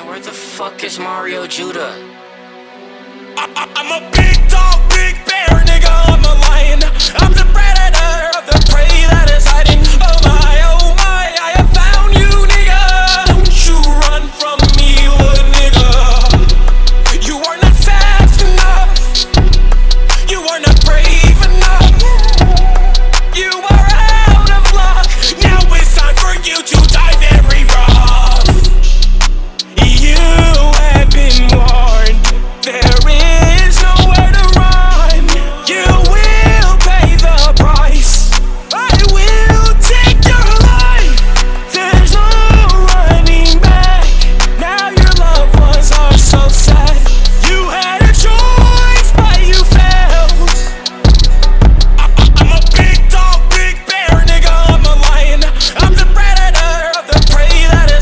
Man, where the fuck is Mario Judah? I'm a big dog, big bear, nigga, I'm a lion. I'm the predator of the prey that